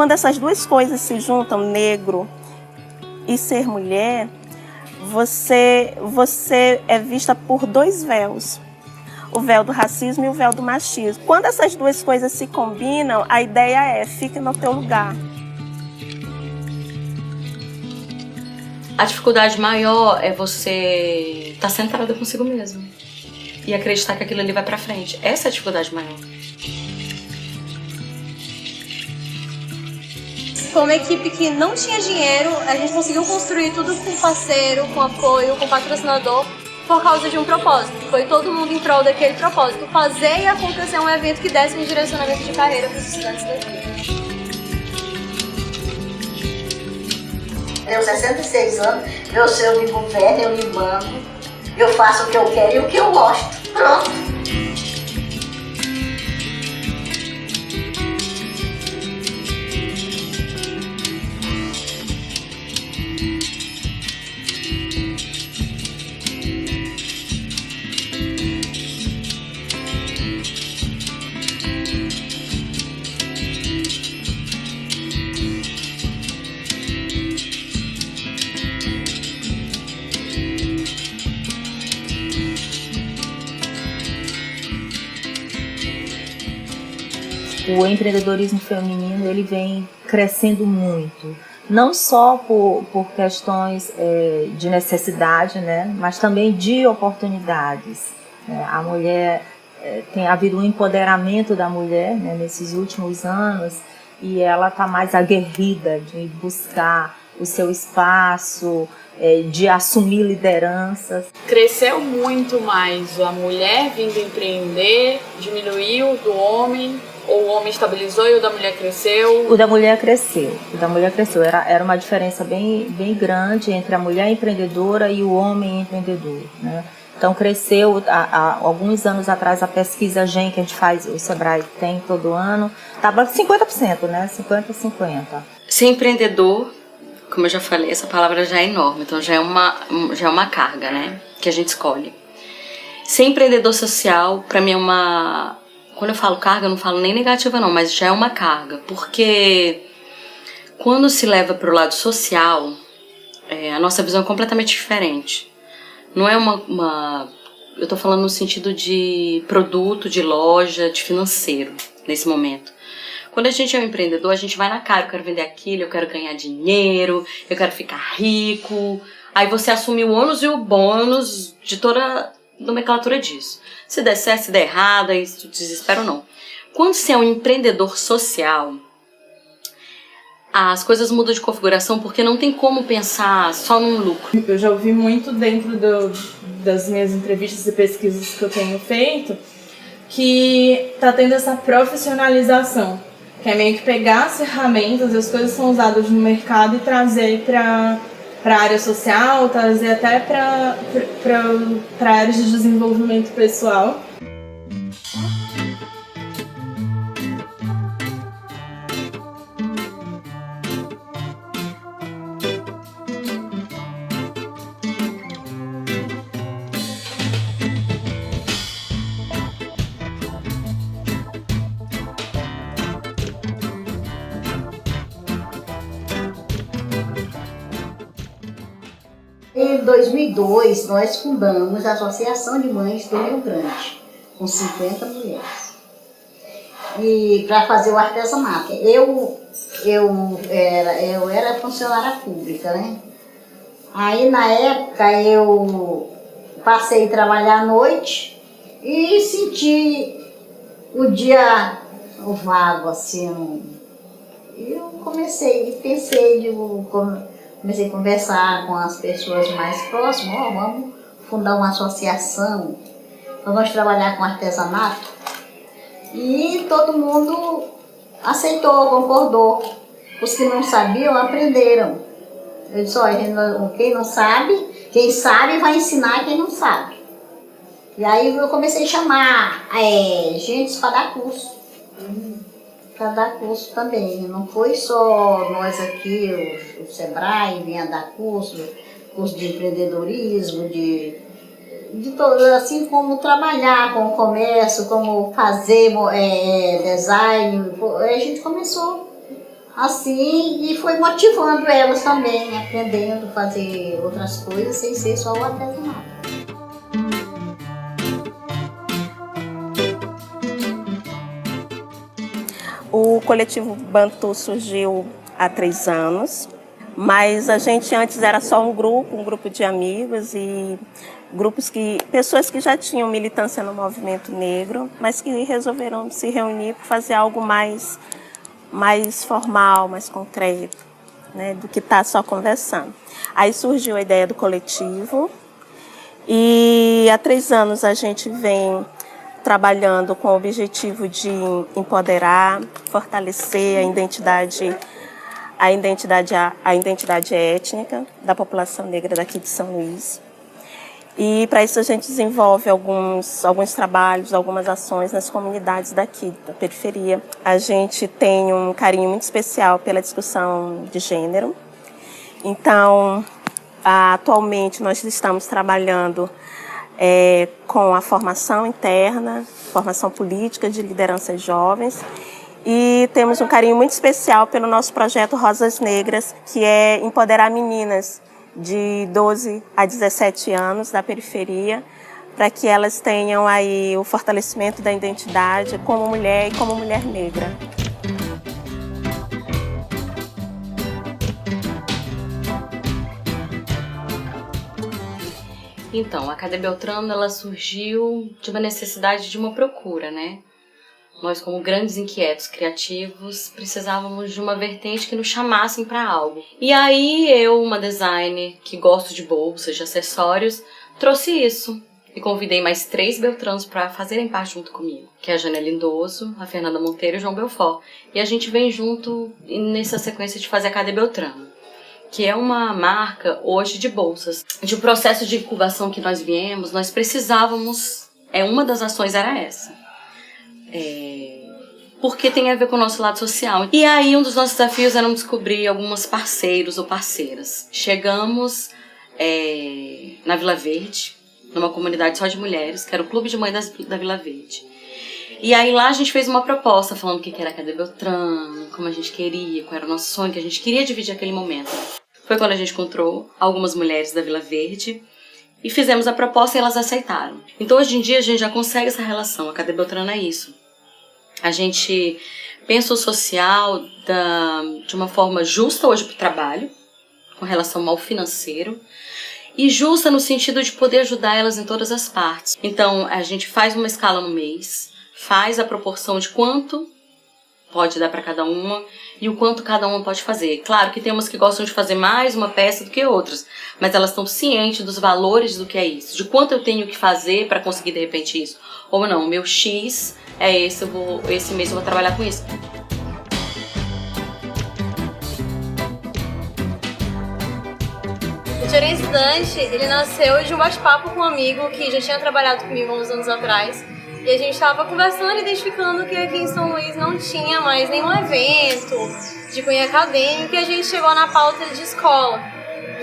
Quando essas duas coisas se juntam, negro e ser mulher, você é vista por dois véus. O véu do racismo e o véu do machismo. Quando essas duas coisas se combinam, a ideia é: fique no teu lugar. A dificuldade maior é você estar centrada consigo mesmo e acreditar que aquilo ali vai pra frente. Essa é a dificuldade maior. Como uma equipe que não tinha dinheiro, a gente conseguiu construir tudo com parceiro, com apoio, com patrocinador, por causa de um propósito. Foi todo mundo em prol daquele propósito. Fazer e acontecer um evento que desse um direcionamento de carreira para os estudantes daqui. Tenho 66 anos, eu me governo, eu me banco, eu faço o que eu quero e o que eu gosto. Pronto. O empreendedorismo feminino ele vem crescendo muito, não só por questões de necessidade, né, mas também de oportunidades. A mulher tem havido um empoderamento da mulher, né, nesses últimos anos, e ela está mais aguerrida de buscar o seu espaço, de assumir lideranças. Cresceu muito mais a mulher vindo empreender, diminuiu do homem. Ou o homem estabilizou e o da mulher cresceu? O da mulher cresceu. Era uma diferença bem grande entre a mulher empreendedora e o homem empreendedor, né? Então cresceu, há alguns anos atrás, a pesquisa GEM que a gente faz, o Sebrae tem todo ano, estava 50%, né? 50-50. Ser empreendedor, como eu já falei, essa palavra já é enorme, então já é uma carga, né? Que a gente escolhe. Ser empreendedor social, para mim é uma... Quando eu falo carga, eu não falo nem negativa não, mas já é uma carga. Porque quando se leva para o lado social, a nossa visão é completamente diferente. Não é eu estou falando no sentido de produto, de loja, de financeiro, nesse momento. Quando a gente é um empreendedor, a gente vai na cara, eu quero vender aquilo, eu quero ganhar dinheiro, eu quero ficar rico. Aí você assume o ônus e o bônus de toda a nomenclatura disso. Se der certo, se der errado, isso desespero não. Quando você é um empreendedor social, as coisas mudam de configuração porque não tem como pensar só num lucro. Eu já ouvi muito dentro das minhas entrevistas e pesquisas que eu tenho feito que tá tendo essa profissionalização, que é meio que pegar as ferramentas, as coisas que são usadas no mercado e trazer para a área social, trazer até para áreas de desenvolvimento pessoal. Em 2002, nós fundamos a Associação de Mães do Rio Grande, com 50 mulheres, e para fazer o artesanato. Eu era funcionária pública, né? Aí, na época, eu passei a trabalhar à noite e senti o dia vago, assim. Eu comecei a conversar com as pessoas mais próximas, vamos fundar uma associação, vamos trabalhar com artesanato. E todo mundo aceitou, concordou. Os que não sabiam, aprenderam. Eu disse, olha, quem sabe vai ensinar quem não sabe. E aí eu comecei a chamar gente para dar curso. Para dar curso também. Não foi só nós aqui, o Sebrae vinha dar curso de empreendedorismo, de todo, assim como trabalhar com o comércio, como fazer design. A gente começou assim, e foi motivando elas também, aprendendo a fazer outras coisas sem ser só o artesanato. O coletivo Bantu surgiu há 3 anos, mas a gente antes era só um grupo de amigos e pessoas que já tinham militância no movimento negro, mas que resolveram se reunir para fazer algo mais formal, mais concreto, né, do que estar só conversando. Aí surgiu a ideia do coletivo e há 3 anos a gente vem trabalhando com o objetivo de empoderar, fortalecer a identidade étnica da população negra daqui de São Luís. E para isso a gente desenvolve alguns trabalhos, algumas ações nas comunidades daqui, da periferia. A gente tem um carinho muito especial pela discussão de gênero. Então, atualmente nós estamos trabalhando com a formação interna, formação política de lideranças jovens, e temos um carinho muito especial pelo nosso projeto Rosas Negras, que é empoderar meninas de 12 a 17 anos da periferia, para que elas tenham aí o fortalecimento da identidade como mulher e como mulher negra. Então, a Cadê Beltrano, ela surgiu de uma necessidade de uma procura, né? Nós, como grandes inquietos criativos, precisávamos de uma vertente que nos chamassem para algo. E aí eu, uma designer que gosto de bolsas, de acessórios, trouxe isso. E convidei mais 3 Beltranos para fazerem parte junto comigo, que é a Jana Lindoso, a Fernanda Monteiro e o João Belfort. E a gente vem junto nessa sequência de fazer a Cadê Beltrano, que é uma marca hoje de bolsas. De um processo de incubação que nós viemos, nós precisávamos, uma das ações era essa. Porque tem a ver com o nosso lado social. E aí um dos nossos desafios era descobrir alguns parceiros ou parceiras. Chegamos na Vila Verde, numa comunidade só de mulheres, que era o Clube de Mães da Vila Verde. E aí lá a gente fez uma proposta falando o que era a Cadê Beltrano, como a gente queria, qual era o nosso sonho, que a gente queria dividir aquele momento. Foi quando a gente encontrou algumas mulheres da Vila Verde e fizemos a proposta e elas aceitaram. Então hoje em dia a gente já consegue essa relação, a Cadê Beltrano é isso. A gente pensa o social de uma forma justa hoje para o trabalho, com relação ao financeiro, e justa no sentido de poder ajudar elas em todas as partes. Então a gente faz uma escala no mês, faz a proporção de quanto pode dar para cada uma e o quanto cada uma pode fazer. Claro que tem umas que gostam de fazer mais uma peça do que outras, mas elas estão cientes dos valores do que é isso, de quanto eu tenho que fazer para conseguir de repente isso. Ou não, o meu X é esse, esse mês eu vou trabalhar com isso. O Teoria Estudante, ele nasceu de um bate-papo com um amigo que já tinha trabalhado comigo há uns anos atrás. E a gente estava conversando e identificando que aqui em São Luís não tinha mais nenhum evento de cunho acadêmico, e a gente chegou na pauta de escola.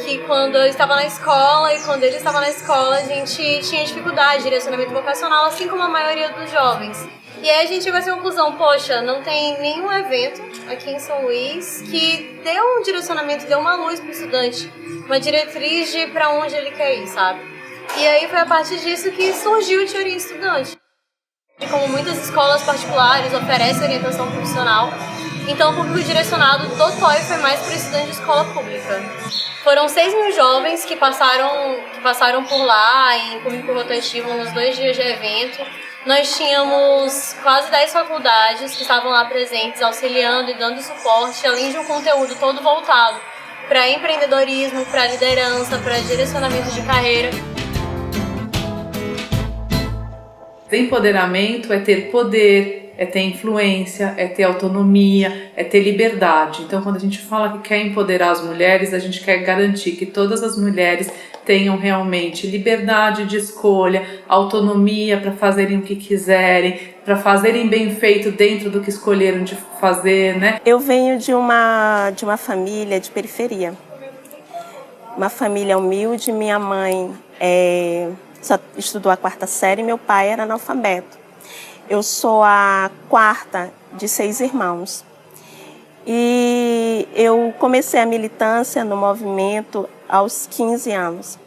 Que quando eu estava na escola e quando ele estava na escola, a gente tinha dificuldade de direcionamento vocacional, assim como a maioria dos jovens. E aí a gente chegou a essa conclusão, poxa, não tem nenhum evento aqui em São Luís que dê um direcionamento, dê uma luz para o estudante, uma diretriz de para onde ele quer ir, sabe? E aí foi a partir disso que surgiu o Teoria Estudante. E como muitas escolas particulares oferecem orientação profissional, então o público direcionado do TOI foi mais para estudante de escola pública. Foram 6.000 jovens que passaram por lá em público rotativo nos 2 dias de evento. Nós tínhamos quase 10 faculdades que estavam lá presentes, auxiliando e dando suporte, além de um conteúdo todo voltado para empreendedorismo, para liderança, para direcionamento de carreira. Empoderamento é ter poder, é ter influência, é ter autonomia, é ter liberdade. Então, quando a gente fala que quer empoderar as mulheres, a gente quer garantir que todas as mulheres tenham realmente liberdade de escolha, autonomia para fazerem o que quiserem, para fazerem bem feito dentro do que escolheram de fazer, né? Eu venho de uma família de periferia, uma família humilde. Minha mãe só estudou a 4ª série e meu pai era analfabeto. Eu sou a 4ª de 6 irmãos. E que eu comecei a militância no movimento aos 15 anos.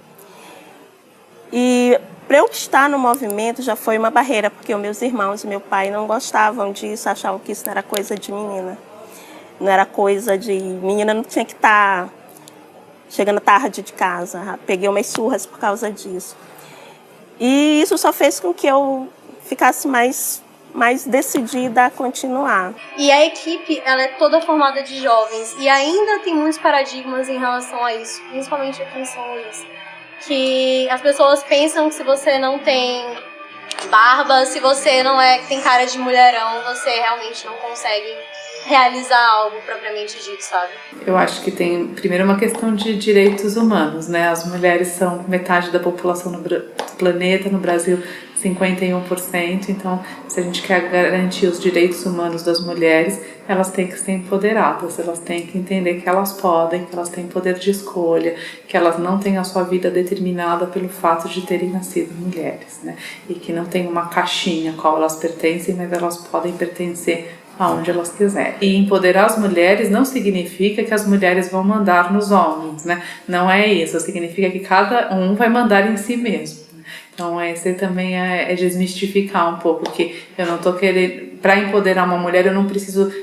E para eu estar no movimento já foi uma barreira, porque os meus irmãos e meu pai não gostavam disso, achavam que isso não era coisa de menina. Não era coisa de menina, não tinha que estar chegando tarde de casa. Peguei umas surras por causa disso. E isso só fez com que eu ficasse mais decidida a continuar. E a equipe, ela é toda formada de jovens e ainda tem muitos paradigmas em relação a isso, principalmente aqui em São Luís. Que as pessoas pensam que se você não tem barba, se você não tem cara de mulherão, você realmente não consegue realizar algo propriamente dito, sabe? Eu acho que tem, primeiro, uma questão de direitos humanos, né? As mulheres são metade da população do planeta, no Brasil 51%, então se a gente quer garantir os direitos humanos das mulheres, elas têm que ser empoderadas, elas têm que entender que elas podem, que elas têm poder de escolha, que elas não têm a sua vida determinada pelo fato de terem nascido mulheres, né? E que não tem uma caixinha a qual elas pertencem, mas elas podem pertencer aonde elas quiserem. E empoderar as mulheres não significa que as mulheres vão mandar nos homens, né? Não é isso, significa que cada um vai mandar em si mesmo. Então esse também é desmistificar um pouco, que eu não tô querendo, para empoderar uma mulher eu não preciso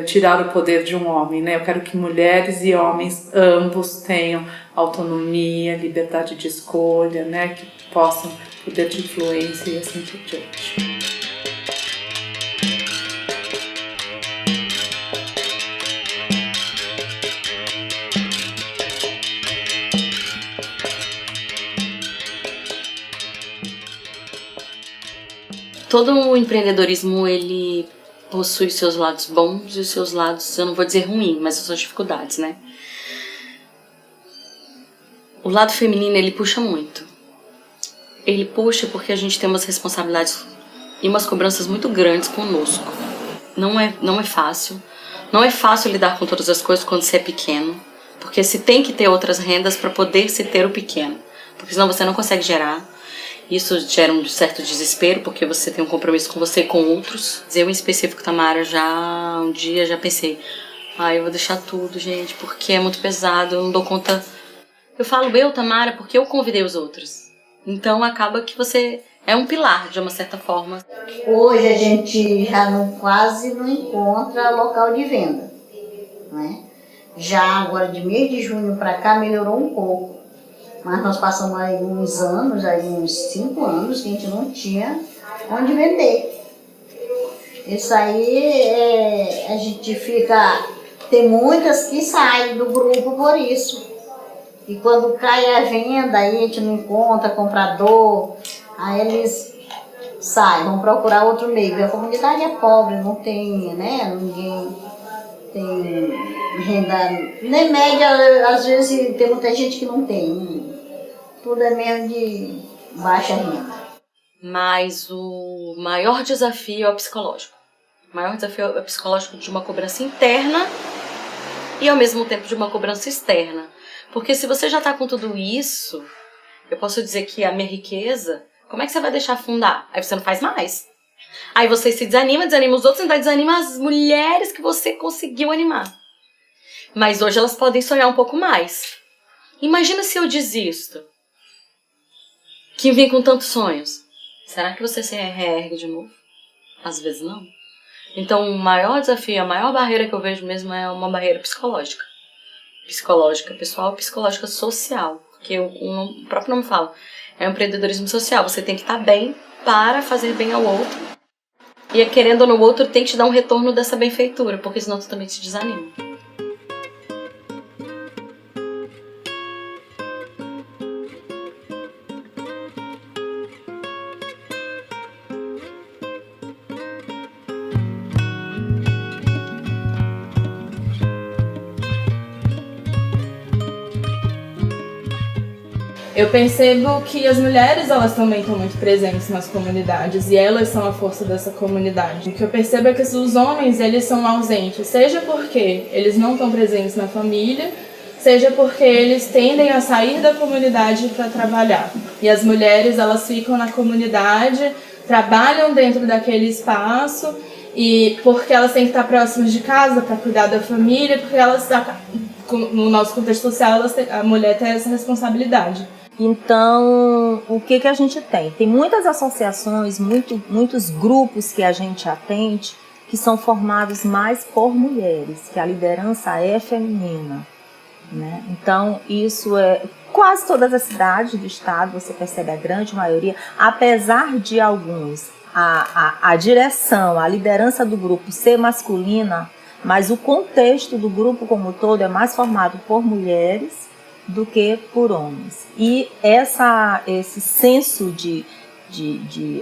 tirar o poder de um homem, né? Eu quero que mulheres e homens ambos tenham autonomia, liberdade de escolha, né? Que possam poder de influência e assim por diante. Todo o empreendedorismo, ele possui seus lados bons e os seus lados, eu não vou dizer ruim, mas as suas dificuldades, né? O lado feminino, ele puxa muito. Ele puxa porque a gente tem umas responsabilidades e umas cobranças muito grandes conosco. Não é fácil. Não é fácil lidar com todas as coisas quando você é pequeno, porque se tem que ter outras rendas para poder se ter o pequeno, porque senão você não consegue gerar. Isso gera um certo desespero, porque você tem um compromisso com você e com outros. Eu, em específico, Tamara, um dia já pensei, eu vou deixar tudo, gente, porque é muito pesado, eu não dou conta. Eu falo Tamara, porque eu convidei os outros. Então, acaba que você é um pilar, de uma certa forma. Hoje a gente já quase não encontra local de venda, né? Já agora, de mês de junho para cá, melhorou um pouco. Mas nós passamos aí uns 5 anos, que a gente não tinha onde vender. Isso aí, a gente tem muitas que saem do grupo por isso. E quando cai a venda, aí a gente não encontra comprador, aí eles saem, vão procurar outro meio. A comunidade é pobre, não tem, né, ninguém tem renda, nem média, às vezes tem muita gente que não tem. Tudo é mesmo de baixa renda. Mas o maior desafio é o psicológico. O maior desafio é o psicológico de uma cobrança interna e ao mesmo tempo de uma cobrança externa. Porque se você já está com tudo isso, eu posso dizer que a minha riqueza, como é que você vai deixar afundar? Aí você não faz mais. Aí você se desanima os outros, ainda desanima as mulheres que você conseguiu animar. Mas hoje elas podem sonhar um pouco mais. Imagina se eu desisto. Que vem com tantos sonhos. Será que você se reergue de novo? Às vezes não. Então o maior desafio, a maior barreira que eu vejo mesmo é uma barreira psicológica. Psicológica pessoal, psicológica social. Porque o próprio nome fala, é um empreendedorismo social. Você tem que estar bem para fazer bem ao outro. E querendo ou não, o outro tem que te dar um retorno dessa benfeitura, porque senão tu também te desanima. Eu percebo que as mulheres, elas também estão muito presentes nas comunidades e elas são a força dessa comunidade. O que eu percebo é que os homens, eles são ausentes, seja porque eles não estão presentes na família, seja porque eles tendem a sair da comunidade para trabalhar. E as mulheres, elas ficam na comunidade, trabalham dentro daquele espaço E porque elas têm que estar próximas de casa para cuidar da família, porque elas, no nosso contexto social, a mulher tem essa responsabilidade. Então, o que a gente tem? Tem muitas associações, muitos grupos que a gente atende que são formados mais por mulheres, que a liderança é feminina, né? Então, isso é quase todas as cidades do estado, você percebe a grande maioria, apesar de alguns, a direção, a liderança do grupo ser masculina, mas o contexto do grupo como um todo é mais formado por mulheres do que por homens. E esse senso de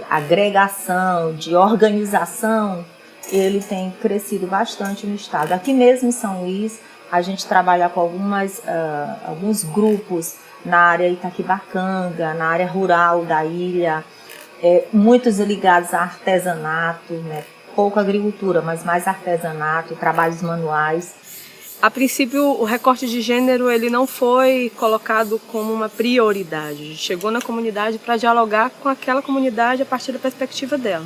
agregação, de organização, ele tem crescido bastante no estado. Aqui mesmo em São Luís, a gente trabalha com alguns grupos na área Itaquibacanga, na área rural da ilha, muitos ligados a artesanato, né? Pouco agricultura, mas mais artesanato, trabalhos manuais. A princípio, o recorte de gênero ele não foi colocado como uma prioridade. A gente chegou na comunidade para dialogar com aquela comunidade a partir da perspectiva dela.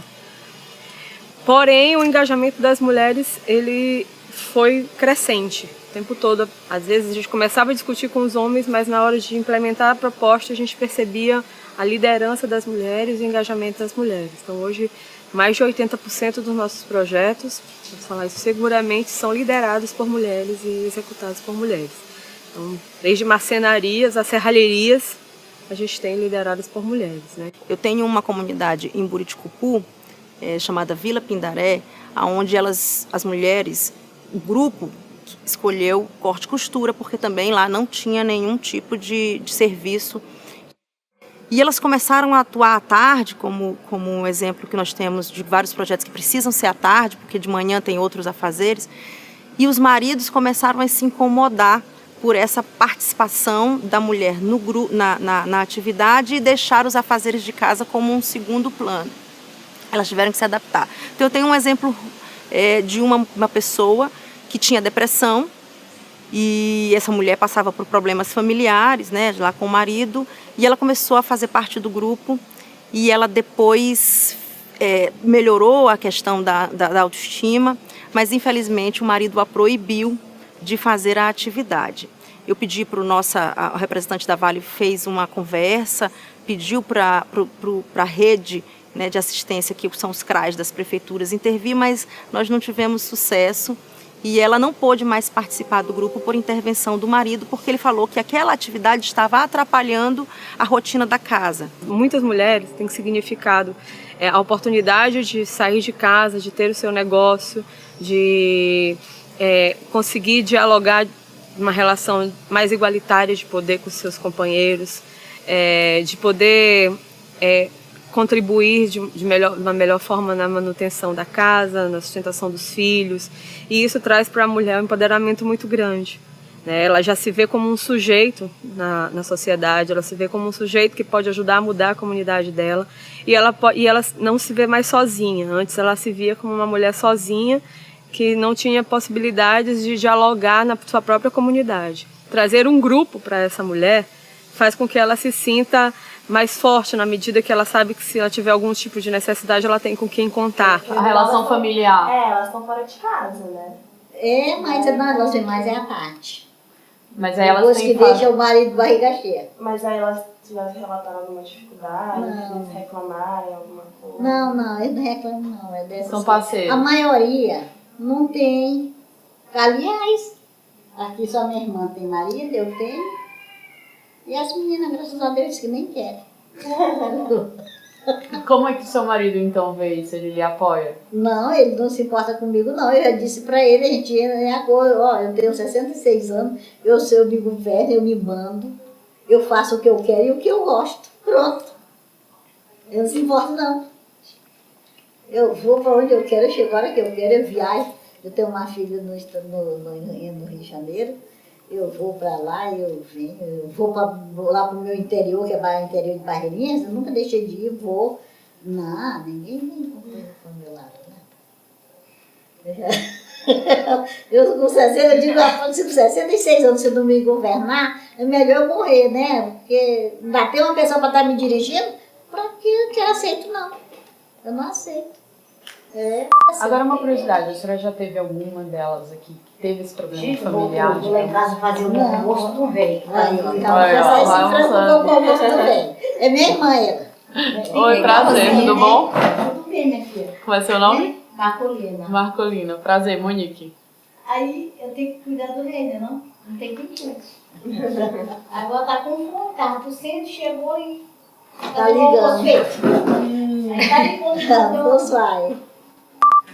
Porém, o engajamento das mulheres ele foi crescente o tempo todo. Às vezes a gente começava a discutir com os homens, mas na hora de implementar a proposta a gente percebia a liderança das mulheres e o engajamento das mulheres. Então hoje, mais de 80% dos nossos projetos, vou falar isso, seguramente são liderados por mulheres e executados por mulheres. Então, desde marcenarias a serralherias, a gente tem lideradas por mulheres, né? Eu tenho uma comunidade em Buriticupu, chamada Vila Pindaré, onde as mulheres, o grupo escolheu corte e costura, porque também lá não tinha nenhum tipo de serviço. E elas começaram a atuar à tarde, como um exemplo que nós temos de vários projetos que precisam ser à tarde, porque de manhã tem outros afazeres. E os maridos começaram a se incomodar por essa participação da mulher na atividade e deixar os afazeres de casa como um segundo plano. Elas tiveram que se adaptar. Então eu tenho um exemplo de uma pessoa que tinha depressão, e essa mulher passava por problemas familiares, né, lá com o marido, e ela começou a fazer parte do grupo, e ela depois melhorou a questão da autoestima, mas infelizmente o marido a proibiu de fazer a atividade. Eu pedi para o representante da Vale, fez uma conversa, pediu para a rede, né, de assistência, que são os CRAs das prefeituras, intervir, mas nós não tivemos sucesso. E ela não pôde mais participar do grupo por intervenção do marido, porque ele falou que aquela atividade estava atrapalhando a rotina da casa. Muitas mulheres têm significado a oportunidade de sair de casa, de ter o seu negócio, de conseguir dialogar uma relação mais igualitária de poder com seus companheiros, de poder contribuir de uma melhor forma na manutenção da casa, na sustentação dos filhos. E isso traz para a mulher um empoderamento muito grande, né? Ela já se vê como um sujeito na sociedade, ela se vê como um sujeito que pode ajudar a mudar a comunidade dela, e ela não se vê mais sozinha. Antes ela se via como uma mulher sozinha, que não tinha possibilidades de dialogar na sua própria comunidade. Trazer um grupo para essa mulher faz com que ela se sinta mais forte, na medida que ela sabe que se ela tiver algum tipo de necessidade, ela tem com quem contar. A relação familiar. Elas estão fora de casa, né? Mas nós temos mais a parte. Mas aí elas depois têm que deixa o marido de barriga cheia. Mas aí elas tiveram relataram alguma dificuldade, eles reclamarem alguma coisa? Não, eles não reclamam não. São parceiros. A maioria não tem. Aliás, aqui só minha irmã tem marido, eu tenho. E as meninas, graças a Deus, que nem querem. Como é que seu marido então vê isso? Ele lhe apoia? Não, ele não se importa comigo, não. Eu já disse pra ele, a gente agora, eu tenho 66 anos, eu me governo, eu me mando, eu faço o que eu quero e o que eu gosto. Pronto. Eu não se importo, não. Eu vou para onde eu quero, eu chego a hora que eu quero, eu viajo. Eu tenho uma filha no Rio de Janeiro. Eu vou para lá, eu venho, eu vou lá para o meu interior, que é o interior de Barreirinhas, eu nunca deixei de ir, vou. Não, ninguém vem para o meu lado, né? Eu com 66 anos, se eu não me governar, é melhor eu morrer, né? Porque ainda tem uma pessoa para estar me dirigindo, para que eu aceito, não. Eu não aceito. Agora uma curiosidade, a senhora já teve alguma delas aqui que teve esse problema familiar? Vou lá em casa fazer o almoço do velho. É minha irmã, ela. Oi, prazer, tudo bom? Tudo bem, minha filha. Como é seu nome? Marcolina. Marcolina, prazer, Monique. Aí eu tenho que cuidar do rei, né, não? Não tem que agora tá com fome, tava tossindo, chegou e... Tá ligando. Aí tá ligando.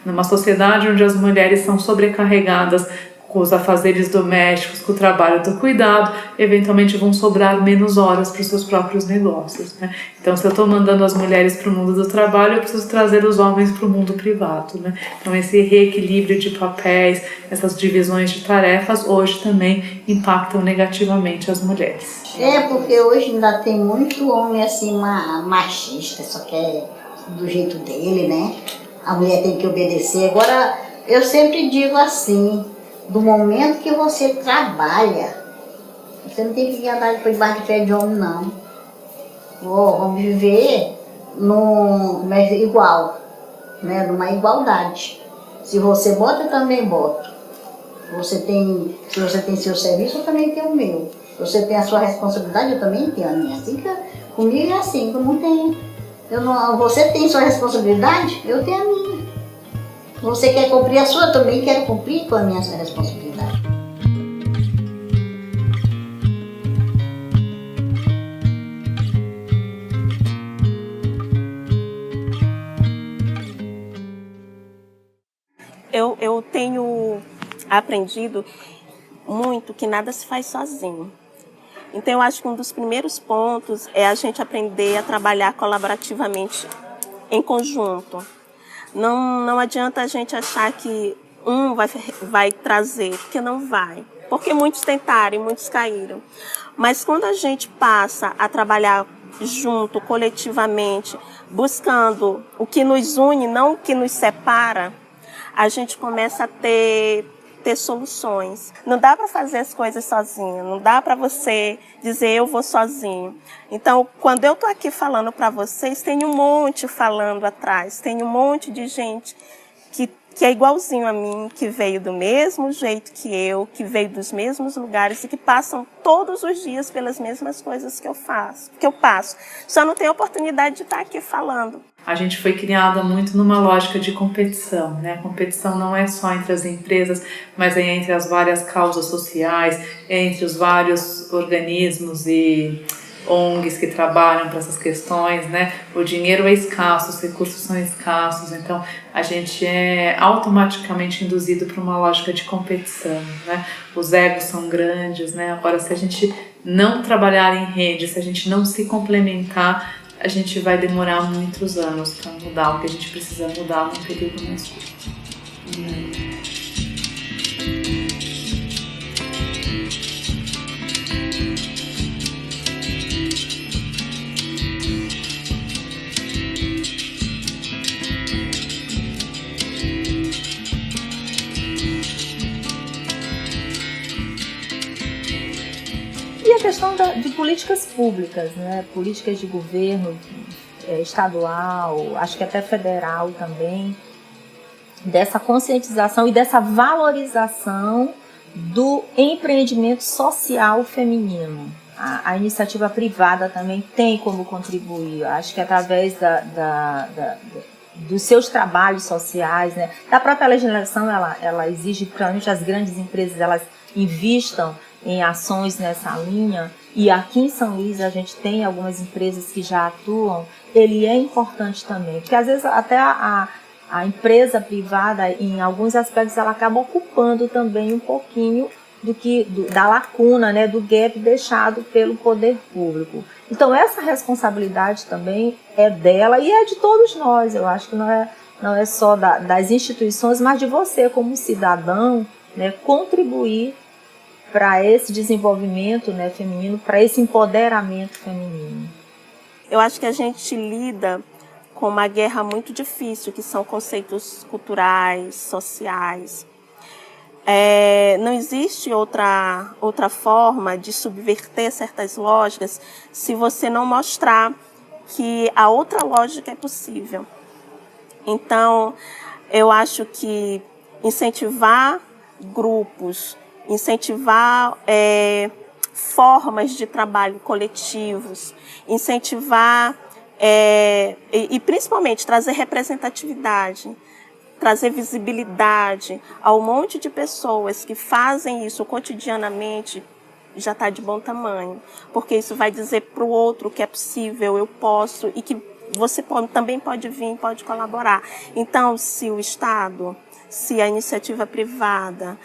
Numa sociedade onde as mulheres são sobrecarregadas com os afazeres domésticos, com o trabalho do cuidado, eventualmente vão sobrar menos horas para os seus próprios negócios, né? Então, se eu estou mandando as mulheres para o mundo do trabalho, eu preciso trazer os homens para o mundo privado, né? Então, esse reequilíbrio de papéis, essas divisões de tarefas, hoje também impactam negativamente as mulheres. Porque hoje ainda tem muito homem assim, machista, só quer do jeito dele, né? A mulher tem que obedecer. Agora, eu sempre digo assim, do momento que você trabalha, você não tem que andar depois debaixo de pé de homem, não. Vamos viver igual, né? Numa igualdade. Se você bota, eu também boto. Se você tem seu serviço, eu também tenho o meu. Se você tem a sua responsabilidade, eu também tenho a minha. Assim que comigo é assim, que eu não tenho. Você tem sua responsabilidade, eu tenho a minha. Você quer cumprir a sua, eu também quero cumprir com a minha responsabilidade. Eu tenho aprendido muito que nada se faz sozinho. Então, eu acho que um dos primeiros pontos é a gente aprender a trabalhar colaborativamente em conjunto. Não adianta a gente achar que um vai trazer, porque não vai. Porque muitos tentaram e muitos caíram. Mas quando a gente passa a trabalhar junto, coletivamente, buscando o que nos une, não o que nos separa, a gente começa a ter soluções. Não dá para fazer as coisas sozinho, não dá para você dizer eu vou sozinho. Então, quando eu tô aqui falando para vocês, tem um monte falando atrás, tem um monte de gente que é igualzinho a mim, que veio do mesmo jeito que eu, que veio dos mesmos lugares e que passam todos os dias pelas mesmas coisas que eu passo. Só não tem oportunidade de estar aqui falando. A gente foi criada muito numa lógica de competição, né? A competição não é só entre as empresas, mas é entre as várias causas sociais, entre os vários organismos e ONGs que trabalham para essas questões, né? O dinheiro é escasso, os recursos são escassos, então a gente é automaticamente induzido para uma lógica de competição, né? Os egos são grandes, né? Agora, se a gente não trabalhar em rede, se a gente não se complementar, a gente vai demorar muitos anos para mudar o que a gente precisa mudar num período mais curto. E a questão de políticas públicas, né? Políticas de governo estadual, acho que até federal também, dessa conscientização e dessa valorização do empreendimento social feminino. A iniciativa privada também tem como contribuir, acho que através dos seus trabalhos sociais, né? Da própria legislação, ela exige que principalmente as grandes empresas elas investam em ações nessa linha, e aqui em São Luís a gente tem algumas empresas que já atuam. Ele é importante também, porque às vezes até a empresa privada, em alguns aspectos, ela acaba ocupando também um pouquinho da lacuna, né, do gap deixado pelo poder público. Então essa responsabilidade também é dela e é de todos nós. Eu acho que não é só das instituições, mas de você como cidadão, né, contribuir para esse desenvolvimento, né, feminino, para esse empoderamento feminino. Eu acho que a gente lida com uma guerra muito difícil, que são conceitos culturais, sociais. Não existe outra forma de subverter certas lógicas se você não mostrar que a outra lógica é possível. Então, Eu acho que incentivar grupos, incentivar formas de trabalho coletivos, incentivar e principalmente trazer representatividade, trazer visibilidade a um monte de pessoas que fazem isso cotidianamente, já está de bom tamanho, porque isso vai dizer para o outro que é possível, eu posso, e que você também pode vir, pode colaborar. Então, se o Estado, se a iniciativa privada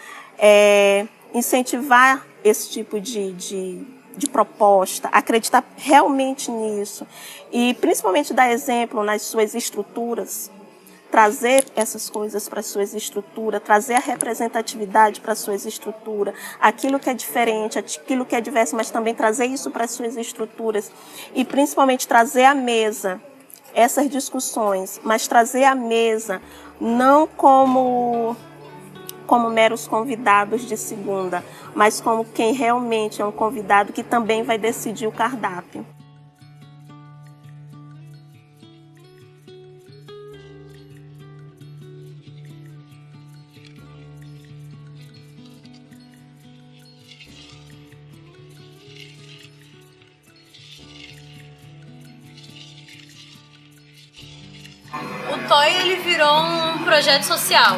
incentivar esse tipo de proposta, acreditar realmente nisso e principalmente dar exemplo nas suas estruturas, trazer essas coisas para as suas estruturas, trazer a representatividade para as suas estruturas, aquilo que é diferente, aquilo que é diverso, mas também trazer isso para as suas estruturas e principalmente trazer à mesa essas discussões, mas trazer à mesa não como meros convidados de segunda, mas como quem realmente é um convidado que também vai decidir o cardápio. O TOI ele virou um projeto social,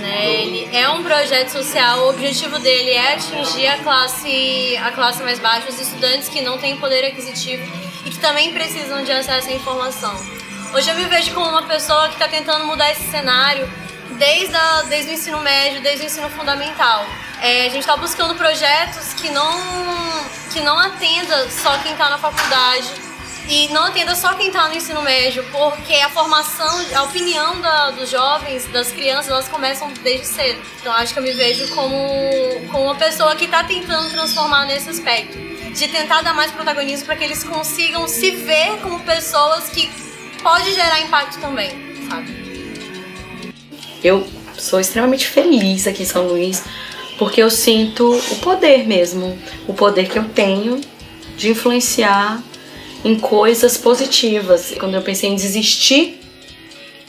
né? Ele é um projeto social, o objetivo dele é atingir a classe mais baixa, os estudantes que não têm poder aquisitivo e que também precisam de acesso à informação. Hoje eu me vejo como uma pessoa que está tentando mudar esse cenário desde o ensino médio, desde o ensino fundamental. A gente está buscando projetos que não atenda só quem está na faculdade, e não atenda só quem está no ensino médio, porque a formação, a opinião dos jovens, das crianças, elas começam desde cedo. Então acho que eu me vejo como uma pessoa que está tentando transformar nesse aspecto, de tentar dar mais protagonismo para que eles consigam se ver como pessoas que podem gerar impacto também, sabe? Eu sou extremamente feliz aqui em São Luís, porque eu sinto o poder mesmo, o poder que eu tenho de influenciar em coisas positivas. Quando eu pensei em desistir,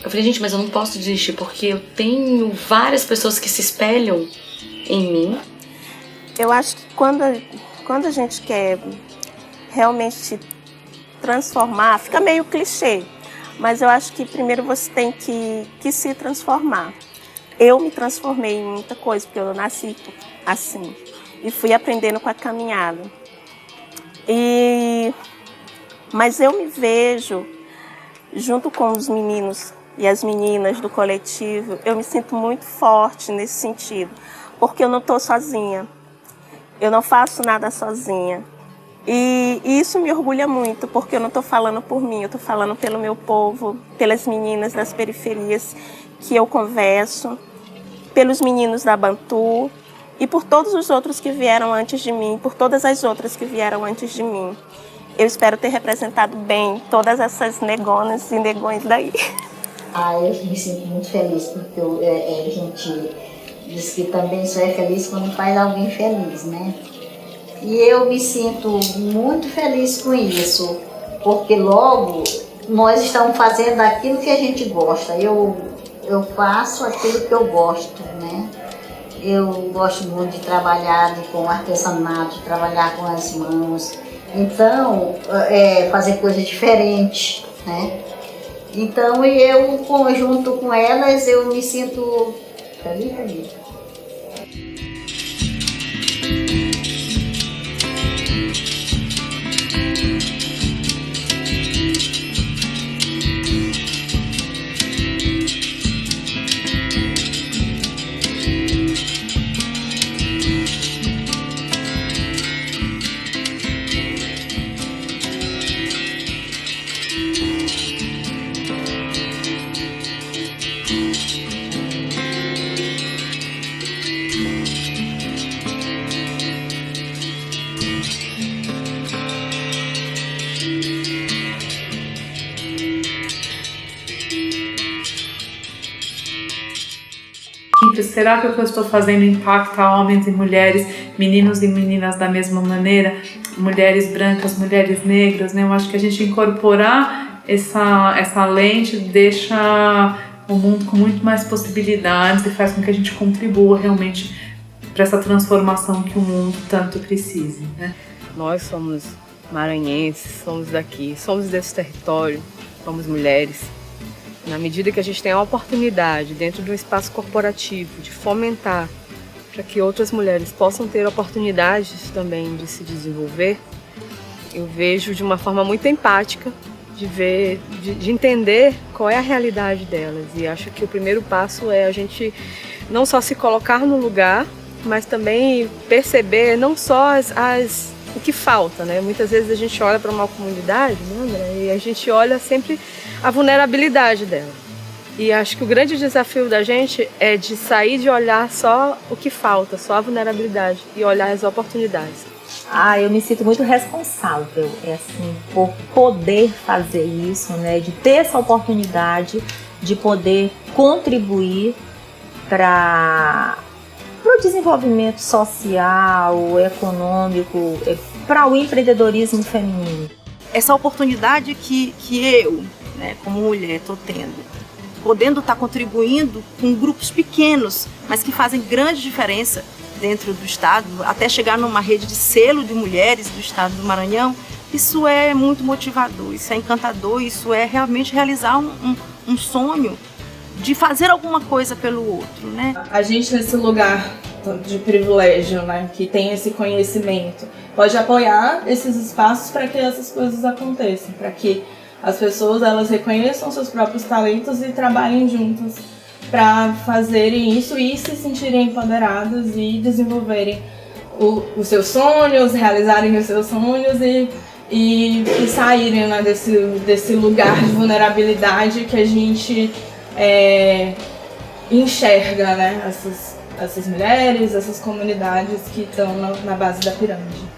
eu falei, gente, mas eu não posso desistir, porque eu tenho várias pessoas que se espelham em mim. Eu acho que quando a gente quer realmente transformar, fica meio clichê, mas eu acho que primeiro você tem que se transformar. Eu me transformei em muita coisa, porque eu nasci assim, e fui aprendendo com a caminhada. Mas eu me vejo, junto com os meninos e as meninas do coletivo, eu me sinto muito forte nesse sentido, porque eu não estou sozinha, eu não faço nada sozinha. E isso me orgulha muito, porque eu não estou falando por mim, eu estou falando pelo meu povo, pelas meninas das periferias que eu converso, pelos meninos da Bantu e por todos os outros que vieram antes de mim, por todas as outras que vieram antes de mim. Eu espero ter representado bem todas essas negonas e negões daí. Eu me sinto muito feliz, porque a gente diz que também só é feliz quando faz alguém feliz, né? E eu me sinto muito feliz com isso, porque logo nós estamos fazendo aquilo que a gente gosta. Eu faço aquilo que eu gosto, né? Eu gosto muito de trabalhar com artesanato, de trabalhar com as mãos. Então, fazer coisas diferentes, né? Então, eu, junto com elas, eu me sinto feliz. Será que o que eu estou fazendo impacta homens e mulheres, meninos e meninas da mesma maneira, mulheres brancas, mulheres negras, né? Eu acho que a gente incorporar essa lente deixa um mundo com muito mais possibilidades e faz com que a gente contribua realmente para essa transformação que o mundo tanto precisa, né? Nós somos maranhenses, somos daqui, somos desse território, somos mulheres. Na medida que a gente tem a oportunidade, dentro de um espaço corporativo, de fomentar para que outras mulheres possam ter oportunidades também de se desenvolver, eu vejo de uma forma muito empática de ver, de entender qual é a realidade delas. E acho que o primeiro passo é a gente não só se colocar no lugar, mas também perceber não só o que falta, né? Muitas vezes a gente olha para uma comunidade, né, André? E a gente olha sempre a vulnerabilidade dela. E acho que o grande desafio da gente é de sair de olhar só o que falta, só a vulnerabilidade, e olhar as oportunidades. Eu me sinto muito responsável, assim, por poder fazer isso, né? De ter essa oportunidade de poder contribuir para o desenvolvimento social, econômico, para o empreendedorismo feminino. Essa oportunidade que eu, né, como mulher, estou tendo, podendo estar contribuindo com grupos pequenos, mas que fazem grande diferença dentro do Estado, até chegar numa rede de selo de mulheres do Estado do Maranhão, isso é muito motivador, isso é encantador, isso é realmente realizar um sonho de fazer alguma coisa pelo outro, né? A gente nesse lugar de privilégio, né, que tem esse conhecimento, pode apoiar esses espaços para que essas coisas aconteçam, para que as pessoas elas reconheçam seus próprios talentos e trabalhem juntas para fazerem isso e se sentirem empoderadas e desenvolverem os seus sonhos, realizarem os seus sonhos e saírem, né, desse lugar de vulnerabilidade que a gente enxerga, né, essas mulheres, essas comunidades que estão na base da pirâmide.